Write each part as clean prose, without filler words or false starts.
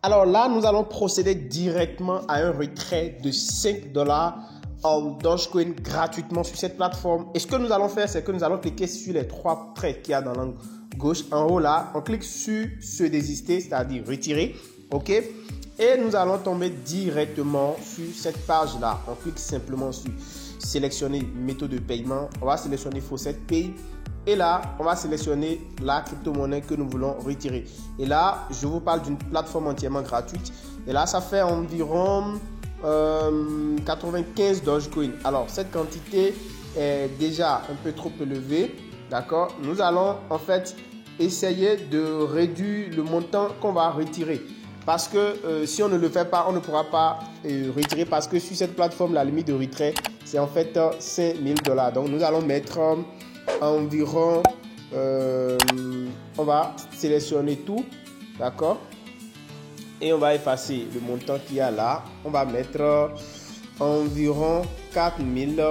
Alors là, nous allons procéder directement à un retrait de $5 en Dogecoin gratuitement sur cette plateforme. Et ce que nous allons faire, c'est que nous allons cliquer sur les 3 traits qu'il y a dans l'angle gauche. En haut là, on clique sur se désister, c'est-à-dire retirer. OK? Et nous allons tomber directement sur cette page là. On clique simplement sur sélectionner méthode de paiement. On va sélectionner Faucet Pay. Et là, on va sélectionner la crypto-monnaie que nous voulons retirer. Et là, je vous parle d'une plateforme entièrement gratuite. Et là, ça fait environ 95 Dogecoin. Alors, cette quantité est déjà un peu trop élevée. D'accord? Nous allons en fait essayer de réduire le montant qu'on va retirer. Parce que si on ne le fait pas, on ne pourra pas retirer. Parce que sur cette plateforme, la limite de retrait, c'est en fait $5,000. Donc, nous allons mettre environ, on va sélectionner tout, d'accord, et on va effacer le montant qu'il y a là. On va mettre environ 4000,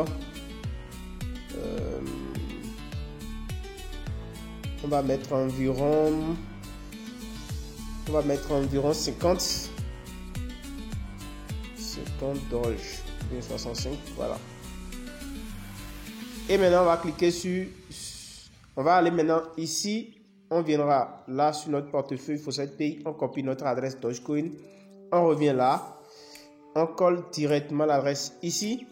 on va mettre environ 50 Doge, 65, voilà. Et maintenant, on va cliquer sur... On va aller maintenant ici. On viendra là sur notre portefeuille Faucet Pay. On copie notre adresse Dogecoin. On revient là. On colle directement l'adresse ici.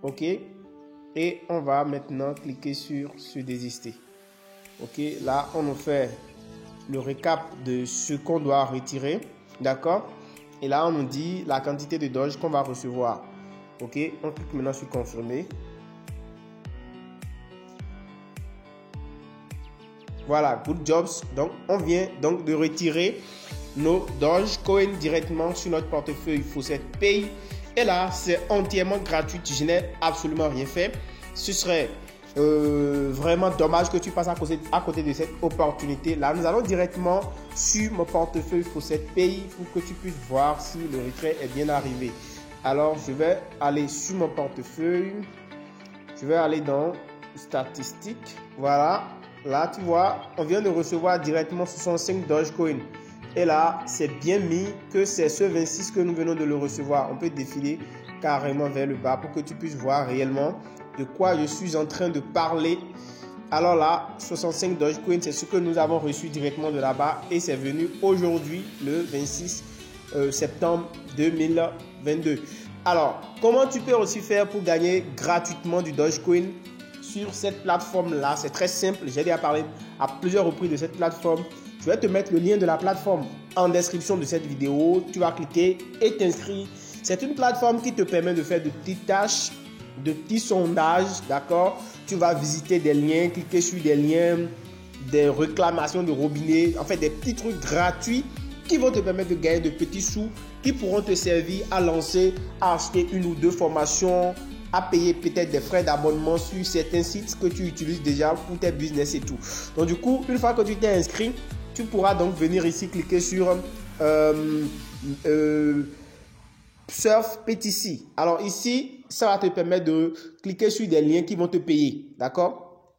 OK. Et on va maintenant cliquer sur se désister. OK. Là, on nous fait le récap de ce qu'on doit retirer. D'accord. Et là, on nous dit la quantité de Doge qu'on va recevoir. OK. On clique maintenant sur confirmer. Voilà, good jobs. Donc, on vient donc de retirer nos Dogecoin directement sur notre portefeuille Faucet Pay. Et là, c'est entièrement gratuit. Je n'ai absolument rien fait. Ce serait vraiment dommage que tu passes à côté de cette opportunité. Là, nous allons directement sur mon portefeuille Faucet Pay pour que tu puisses voir si le retrait est bien arrivé. Alors, je vais aller sur mon portefeuille. Je vais aller dans statistiques. Voilà. Là, tu vois, on vient de recevoir directement 65 Dogecoin. Et là, c'est bien mis que c'est ce 26 que nous venons de le recevoir. On peut défiler carrément vers le bas pour que tu puisses voir réellement de quoi je suis en train de parler. Alors là, 65 Dogecoin, c'est ce que nous avons reçu directement de là-bas. Et c'est venu aujourd'hui, le 26 septembre 2022. Alors, comment tu peux aussi faire pour gagner gratuitement du Dogecoin sur cette plateforme-là? C'est très simple. J'ai déjà parlé à plusieurs reprises de cette plateforme. Je vais te mettre le lien de la plateforme en description de cette vidéo. Tu vas cliquer et t'inscrire. C'est une plateforme qui te permet de faire de petites tâches, de petits sondages, d'accord? Tu vas visiter des liens, cliquer sur des liens, des réclamations de robinet, en fait des petits trucs gratuits qui vont te permettre de gagner de petits sous qui pourront te servir à lancer, à acheter une ou deux formations, à payer peut-être des frais d'abonnement sur certains sites que tu utilises déjà pour tes business et tout. Donc du coup, une fois que tu t'es inscrit, tu pourras donc venir ici cliquer sur Surf PTC. Alors ici, ça va te permettre de cliquer sur des liens qui vont te payer. D'accord?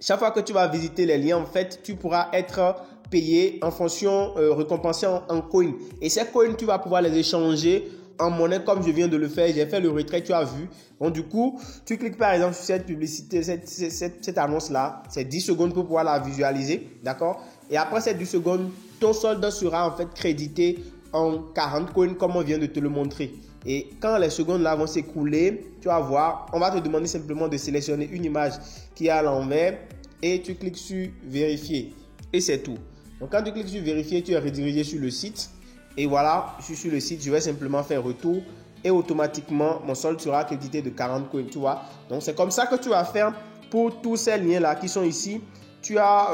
Chaque fois que tu vas visiter les liens, en fait, tu pourras être payé en fonction, récompensé en coins. Et ces coins, tu vas pouvoir les échanger en monnaie comme je viens de le faire. J'ai fait le retrait, tu as vu. Donc du coup, tu cliques par exemple sur cette publicité, cette annonce-là. C'est 10 secondes pour pouvoir la visualiser. D'accord? Et après ces 10 secondes, ton solde sera en fait crédité en 40 coins comme on vient de te le montrer. Et quand les secondes là vont s'écouler, tu vas voir, on va te demander simplement de sélectionner une image qui est à l'envers et tu cliques sur vérifier. Et c'est tout. Donc quand tu cliques sur vérifier, tu es redirigé sur le site. Et voilà, je suis sur le site, je vais simplement faire retour et automatiquement mon solde sera crédité de 40 coins, tu vois. Donc c'est comme ça que tu vas faire pour tous ces liens là qui sont ici. Tu as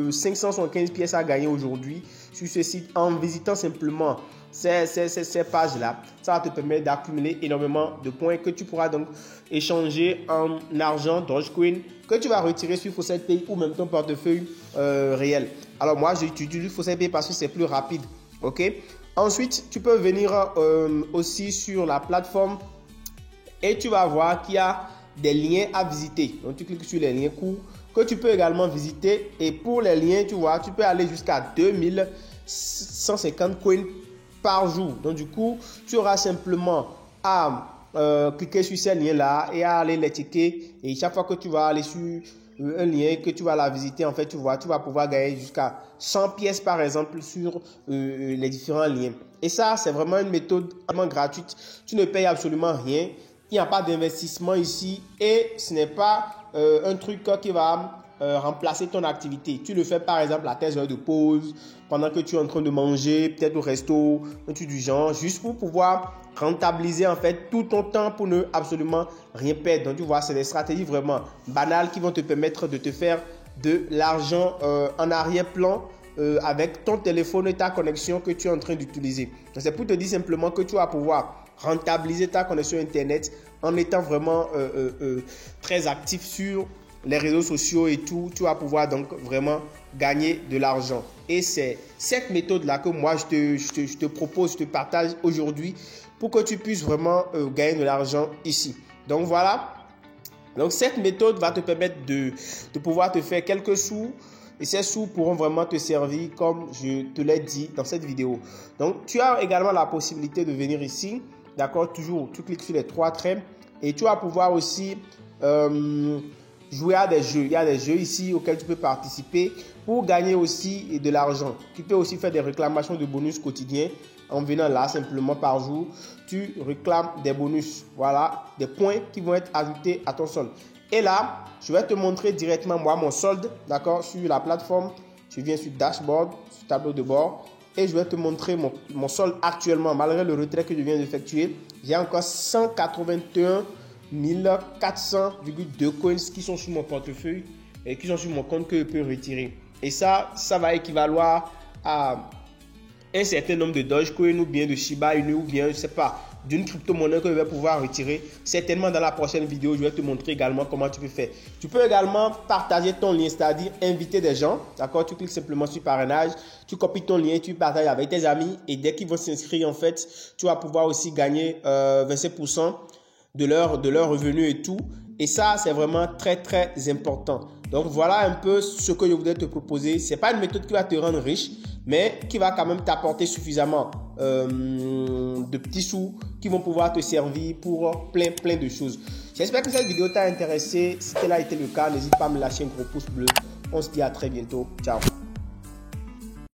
575 pièces à gagner aujourd'hui sur ce site en visitant simplement ces pages là. Ça va te permettre d'accumuler énormément de points que tu pourras donc échanger en argent Dogecoin que tu vas retirer sur Faucet Pay ou même ton portefeuille réel. Alors moi j'utilise Faucet Pay parce que c'est plus rapide. Ok. Ensuite, tu peux venir aussi sur la plateforme et tu vas voir qu'il y a des liens à visiter. Donc, tu cliques sur les liens courts que tu peux également visiter. Et pour les liens, tu vois, tu peux aller jusqu'à 2150 coins par jour. Donc du coup, tu auras simplement à cliquer sur ces liens-là et à aller les checker. Et chaque fois que tu vas aller sur un lien, que tu vas la visiter, en fait, tu vas pouvoir gagner jusqu'à 100 pièces par exemple sur les différents liens. Et ça, c'est vraiment une méthode vraiment gratuite. Tu ne payes absolument rien. Il n'y a pas d'investissement ici et ce n'est pas un truc qui va remplacer ton activité. Tu le fais par exemple à tes heures de pause, pendant que tu es en train de manger, peut-être au resto, un truc du genre, juste pour pouvoir rentabiliser en fait tout ton temps pour ne absolument rien perdre. Donc tu vois, c'est des stratégies vraiment banales qui vont te permettre de te faire de l'argent en arrière-plan avec ton téléphone et ta connexion que tu es en train d'utiliser. C'est pour te dire simplement que tu vas pouvoir rentabiliser ta connexion Internet en étant vraiment très actif sur les réseaux sociaux et tout. Tu vas pouvoir donc vraiment gagner de l'argent. Et c'est cette méthode-là que moi, je te propose, je te partage aujourd'hui pour que tu puisses vraiment gagner de l'argent ici. Donc voilà. Donc cette méthode va te permettre de pouvoir te faire quelques sous. Et ces sous pourront vraiment te servir comme je te l'ai dit dans cette vidéo. Donc tu as également la possibilité de venir ici. D'accord, toujours, tu cliques sur les 3 traits et tu vas pouvoir aussi jouer à des jeux. Il y a des jeux ici auxquels tu peux participer pour gagner aussi de l'argent. Tu peux aussi faire des réclamations de bonus quotidiens en venant là simplement par jour. Tu réclames des bonus, voilà, des points qui vont être ajoutés à ton solde. Et là, je vais te montrer directement moi mon solde, d'accord, sur la plateforme. Je viens sur Dashboard, sur tableau de bord. Et je vais te montrer mon solde actuellement, malgré le retrait que je viens d'effectuer. J'ai encore 181 400,2 coins qui sont sur mon portefeuille et qui sont sur mon compte que je peux retirer. Et ça va équivaloir à un certain nombre de Dogecoin ou bien de Shiba Inu ou bien, je ne sais pas, d'une crypto-monnaie que je vais pouvoir retirer. Certainement dans la prochaine vidéo, je vais te montrer également comment tu peux faire. Tu peux également partager ton lien, c'est-à-dire inviter des gens. D'accord? Tu cliques simplement sur parrainage, tu copies ton lien, tu partages avec tes amis et dès qu'ils vont s'inscrire, en fait, tu vas pouvoir aussi gagner 25% de leur revenu et tout. Et ça, c'est vraiment très, très important. Donc, voilà un peu ce que je voudrais te proposer. Ce n'est pas une méthode qui va te rendre riche, mais qui va quand même t'apporter suffisamment de petits sous qui vont pouvoir te servir pour plein de choses. J'espère que cette vidéo t'a intéressé. Si tel a été le cas, n'hésite pas à me lâcher un gros pouce bleu. On se dit à très bientôt. Ciao.